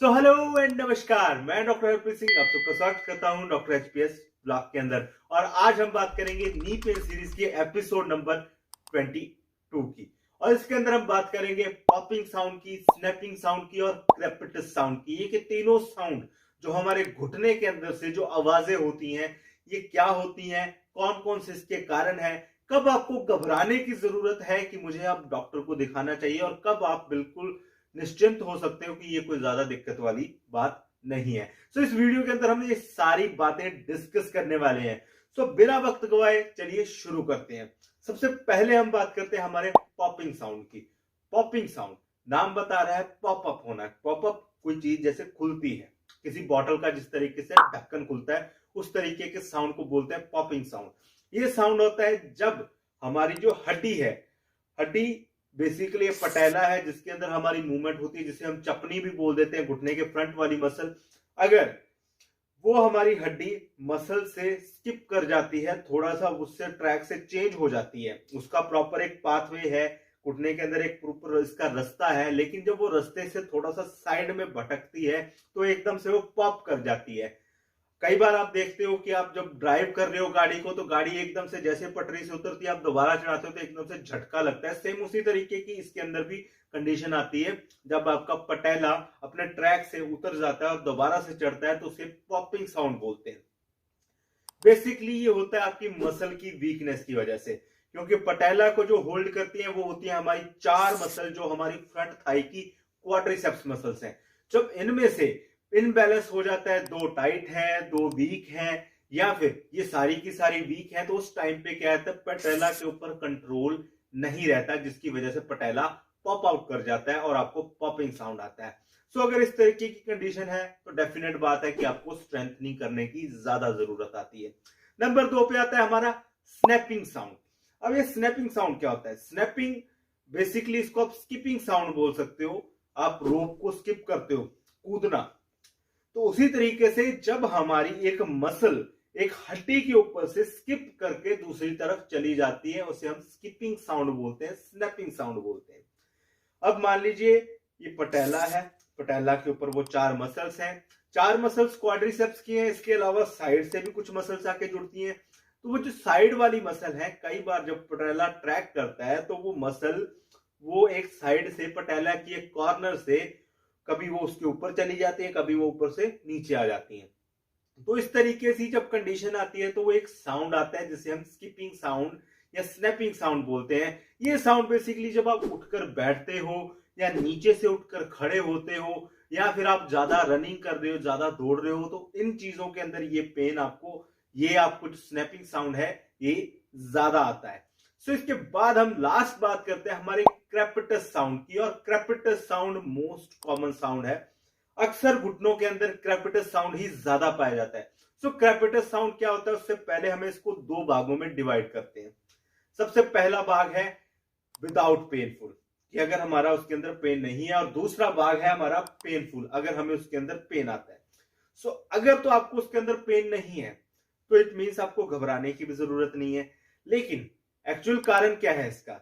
तो hello and नमस्कार, मैं डॉक्टर हरप्रीत सिंह आप सबका स्वागत करता हूं डॉक्टर एचपीएस ब्लॉग के अंदर। और आज हम बात करेंगे नी पेन सीरीज के एपिसोड नंबर 22 की। और इसके अंदर हम बात करेंगे पॉपिंग साउंड की, स्नैपिंग साउंड की और क्रेपिटस साउंड की। ये तीनों साउंड जो हमारे घुटने के अंदर से जो आवाजें होती हैं, ये क्या होती हैं, कौन कौन से इसके कारण है, कब आपको घबराने की जरूरत है कि मुझे आप डॉक्टर को दिखाना चाहिए, और कब आप बिल्कुल निश्चिंत हो सकते हो कि ये कोई ज्यादा दिक्कत वाली बात नहीं है। सो इस वीडियो के अंदर हम ये सारी बातें डिस्कस करने वाले हैं। सो बिना वक्त गवाए चलिए शुरू करते हैं। सबसे पहले हम बात करते हैं हमारे पॉपिंग साउंड की। पॉपिंग साउंड नाम बता रहा है पॉपअप होना। पॉपअप कोई चीज जैसे खुलती है, किसी बॉटल का जिस तरीके से ढक्कन खुलता है उस तरीके के साउंड को बोलते हैं पॉपिंग साउंड। ये साउंड होता है जब हमारी जो हड्डी है, हड्डी बेसिकली पटेला है जिसके अंदर हमारी मूवमेंट होती है, जिसे हम चपनी भी बोल देते हैं, घुटने के फ्रंट वाली मसल, अगर वो हमारी हड्डी मसल से स्किप कर जाती है, थोड़ा सा उससे ट्रैक से चेंज हो जाती है, उसका प्रॉपर एक पाथवे है, घुटने के अंदर एक प्रॉपर इसका रास्ता है, लेकिन जब वो रास्ते से थोड़ा सा साइड में भटकती है तो एकदम से वो पॉप कर जाती है। कई बार आप देखते हो कि आप जब ड्राइव कर रहे हो गाड़ी को, तो गाड़ी एकदम से जैसे पटरी से उतरती है, आप दोबारा चढ़ाते हो तो एकदम से झटका लगता है। सेम उसी तरीके की इसके अंदर भी कंडीशन आती है। जब आपका पटेला अपने ट्रैक से उतर जाता है और दोबारा से चढ़ता है तो उसे पॉपिंग साउंड बोलते हैं। बेसिकली ये होता है आपकी मसल की वीकनेस की वजह से, क्योंकि पटेला को जो होल्ड करती है वो होती है हमारी चार मसल, जो हमारी फ्रंट थाई की क्वाड्रिसेप्स मसल्स हैं। जब इनमें से इनबैलेंस हो जाता है, दो टाइट है दो वीक है, या फिर ये सारी की सारी वीक है, तो उस टाइम पे क्या है, पटेला के ऊपर कंट्रोल नहीं रहता, जिसकी वजह से पटेला पॉप आउट कर जाता है और आपको पॉपिंग साउंड आता है। सो अगर इस तरीके की कंडीशन है तो डेफिनेट बात है कि आपको स्ट्रेंथनिंग करने की ज्यादा जरूरत आती है। नंबर 2 पे आता है हमारा स्नैपिंग साउंड। अब ये स्नैपिंग साउंड क्या होता है? स्नैपिंग बेसिकली इसको आप स्किपिंग साउंड बोल सकते हो। आप रोप को स्किप करते हो, कूदना, तो उसी तरीके से जब हमारी एक मसल एक हड्डी के ऊपर से स्किप करके दूसरी तरफ चली जाती है, उसे हम स्किपिंग साउंड बोलते हैं, स्नैपिंग साउंड बोलते हैं। अब मान लीजिए ये पटेला है, पटेला के ऊपर वो चार मसल्स हैं, चार मसल्स क्वाड्रिसेप्स की हैं, इसके अलावा साइड से भी कुछ मसल्स आके जुड़ती हैं। तो वो जो साइड वाली मसल है, कई बार जब पटेला ट्रैक करता है तो वो मसल वो एक साइड से पटेला की एक कॉर्नर से कभी वो उसके ऊपर चली जाती है, कभी वो ऊपर से नीचे आ जाती है। तो इस तरीके से जब कंडीशन आती है तो वो एक साउंड आता है जिसे हम स्किपिंग साउंड या स्नैपिंग साउंड बोलते हैं। ये साउंड बेसिकली जब आप उठकर बैठते हो या नीचे से उठकर खड़े होते हो, या फिर आप ज्यादा रनिंग कर रहे हो, ज्यादा दौड़ रहे हो, तो इन चीजों के अंदर ये पेन आपको, ये आपको जो स्नैपिंग साउंड है ये ज्यादा आता है। सो इसके बाद हम लास्ट बात करते हैं हमारे क्रेपिटस साउंड की। और crepitus sound most common sound है, अक्सर घुटनों के अंदर क्रेपिटस साउंड ही ज्यादा पाया जाता है। सो क्रेपिटस साउंड क्या होता है, उससे पहले हमें इसको दो भागों में डिवाइड करते हैं। सबसे पहला भाग है विदाउट पेनफुल, कि अगर हमारा उसके अंदर पेन नहीं है, और दूसरा भाग है हमारा पेनफुल, अगर हमें उसके अंदर पेन आता है। सो अगर तो आपको उसके अंदर पेन नहीं है तो इट मीन्स आपको घबराने की भी जरूरत नहीं है। लेकिन एक्चुअल कारण क्या है इसका?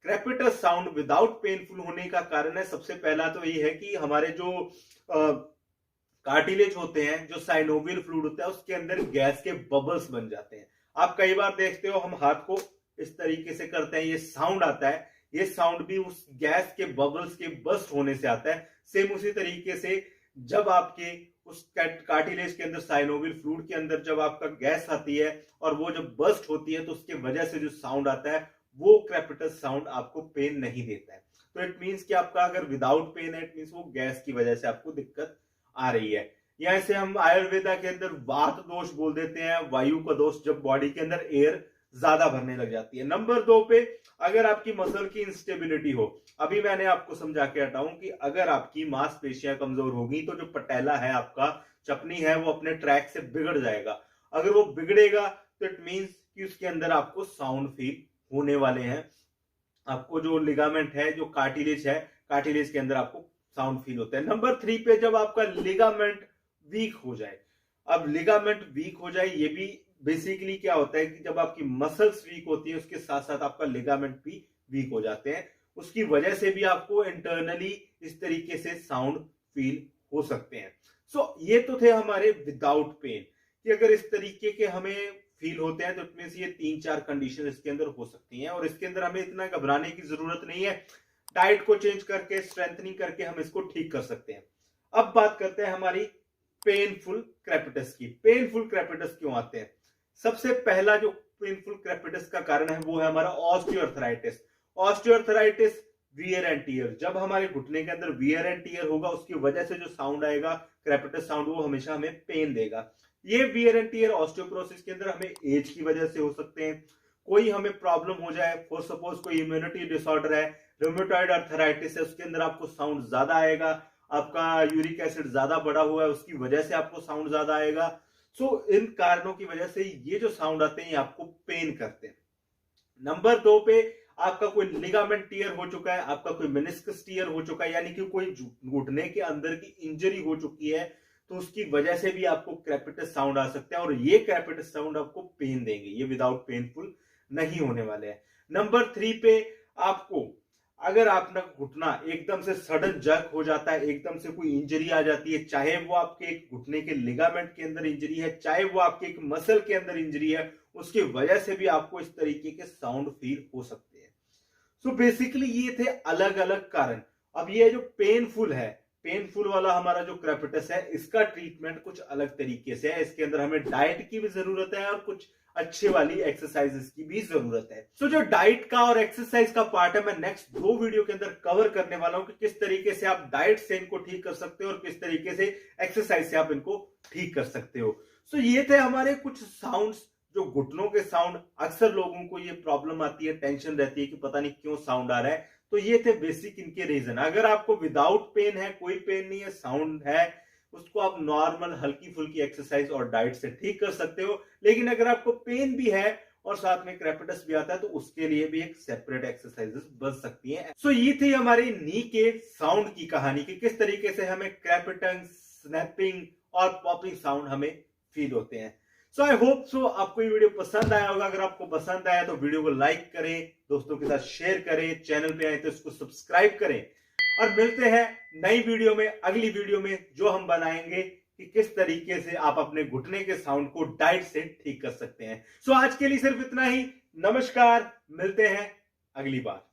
क्रेपिटस साउंड विदाउट पेनफुल होने का कारण है, सबसे पहला तो ये है कि हमारे जो कार्टिलेज होते हैं, जो साइनोवियल फ्लूइड होता है, उसके अंदर गैस के बबल्स बन जाते हैं। आप कई बार देखते हो हम हाथ को इस तरीके से करते हैं, ये साउंड आता है, ये साउंड भी उस गैस के बबल्स के बस्ट होने से आता है। सेम उसी तरीके से जब आपके उस कार्टिलेज के अंदर साइनोवियल फ्लूइड के अंदर जब आपका गैस आती है और वो जब बस्ट होती है, तो उसके वजह से जो साउंड आता है वो क्रेपिटस साउंड आपको पेन नहीं देता है। तो इट मींस कि आपका अगर विदाउट पेन है, इट मींस वो गैस की वजह से आपको दिक्कत आ रही है। या इसे हम आयुर्वेदा के अंदर वात दोष बोल देते हैं, वायु का दोष, जब बॉडी के अंदर एयर ज्यादा भरने लग जाती है। नंबर 2 पे अगर आपकी मसल की इंस्टेबिलिटी हो, अभी मैंने आपको समझा के हटाऊं कि अगर आपकी मांसपेशियां कमजोर होगी तो जो पटेला है, आपका चपनी है, वो अपने ट्रैक से बिगड़ जाएगा। अगर वो बिगड़ेगा तो इट मींस कि उसके अंदर आपको साउंड फील होने वाले हैं। आपको जो लिगामेंट है, जो कार्टिलेज है, कार्टिलेज के अंदर आपको साउंड फील होता है। नंबर 3 पे जब आपका लिगामेंट वीक हो जाए। अब लिगामेंट वीक हो जाए, ये भी बेसिकली क्या होता है कि जब आपकी मसल्स वीक होती है, उसके साथ साथ आपका लिगामेंट भी वीक हो जाते हैं। उसकी वजह से भी आपको इंटरनली इस तरीके से साउंड फील हो सकते हैं। सो ये तो थे हमारे विदाउट पेन, कि अगर इस तरीके के हमें फील होते हैं तो इट मींस ये 3-4 कंडीशन इसके अंदर हो सकती हैं, और इसके अंदर हमें इतना घबराने की जरूरत नहीं है। डाइट को चेंज करके, स्ट्रेंथनिंग करके हम इसको ठीक कर सकते हैं। अब बात करते हैं हमारी पेनफुल क्रेपिटस की। पेनफुल क्रेपिटस क्यों आते हैं? सबसे पहला जो पेनफुल क्रेपिटस का कारण है वो है हमारा osteoarthritis. Osteoarthritis, wear and tear. जब हमारे घुटने के अंदर वियर एंड टियर होगा, उसकी वजह से जो साउंड आएगा क्रेपिटस साउंड, वो हमेशा हमें पेन देगा। ये वियर एंड टियर ऑस्टियोपोरोसिस के अंदर हमें एज की वजह से हो सकते हैं। कोई हमें प्रॉब्लम हो जाए, फॉर सपोज कोई इम्यूनिटी डिसऑर्डर है, रूमेटॉइड आर्थराइटिस है, उसके अंदर आपको साउंड ज्यादा आएगा। आपका यूरिक एसिड ज्यादा बढ़ा हुआ है, उसकी वजह से आपको साउंड ज्यादा आएगा। सो इन कारणों की वजह से ये जो साउंड आते हैं ये आपको पेन करते हैं। नंबर 2 पे आपका कोई लिगामेंट टियर हो चुका है, आपका कोई मेनिस्कस टियर हो चुका है, यानी कि कोई घुटने के अंदर की इंजरी हो चुकी है, तो उसकी वजह से भी आपको क्रेपिटस साउंड आ सकता है, और ये क्रेपिटस साउंड आपको पेन देंगे। ये विदाउट पेनफुल नहीं होने वाले हैं। नंबर 3 पे आपको, अगर आपका घुटना एकदम से सडन जर्क हो जाता है, एकदम से कोई इंजरी आ जाती है, चाहे वो आपके एक घुटने के लिगामेंट के अंदर इंजरी है, चाहे वो आपके एक मसल के अंदर इंजरी है, उसकी वजह से भी आपको इस तरीके के साउंड फील हो सकते हैं। सो बेसिकली ये थे अलग अलग कारण। अब ये जो पेनफुल है, पेनफुल वाला हमारा जो क्रेपिटस है, इसका ट्रीटमेंट कुछ अलग तरीके से है। इसके अंदर हमें डाइट की भी जरूरत है और कुछ अच्छे वाली एक्सरसाइजेस की भी जरूरत है। सो जो डाइट का और एक्सरसाइज का पार्ट है, मैं नेक्स्ट 2 वीडियो के अंदर कवर करने वाला हूं कि किस तरीके से आप डाइट से इनको ठीक कर सकते हो और किस तरीके से एक्सरसाइज से आप इनको ठीक कर सकते हो। सो ये थे हमारे कुछ साउंड्स, जो घुटनों के साउंड। अक्सर लोगों को ये प्रॉब्लम आती है, टेंशन रहती है कि पता नहीं क्यों साउंड आ रहा है। तो ये थे बेसिक इनके रीजन। अगर आपको विदाउट पेन है, कोई पेन नहीं है, साउंड है, उसको आप नॉर्मल हल्की फुल्की एक्सरसाइज और डाइट से ठीक कर सकते हो। लेकिन अगर आपको पेन भी है और साथ में क्रेपिटस भी आता है, तो उसके लिए भी एक सेपरेट एक्सरसाइजेस बन सकती हैं। सो ये थी हमारी नी के साउंड की कहानी कि किस तरीके से हमें क्रेपिटंग, स्नैपिंग और पॉपिंग साउंड हमें फील होते हैं। सो आई होप सो आपको ये वीडियो पसंद आया होगा। अगर आपको पसंद आया तो वीडियो को लाइक करें, दोस्तों के साथ शेयर करें, चैनल पे आए तो इसको सब्सक्राइब करें, और मिलते हैं नई वीडियो में, अगली वीडियो में, जो हम बनाएंगे कि किस तरीके से आप अपने घुटने के साउंड को डाइट से ठीक कर सकते हैं। सो आज के लिए सिर्फ इतना ही। नमस्कार, मिलते हैं अगली बार।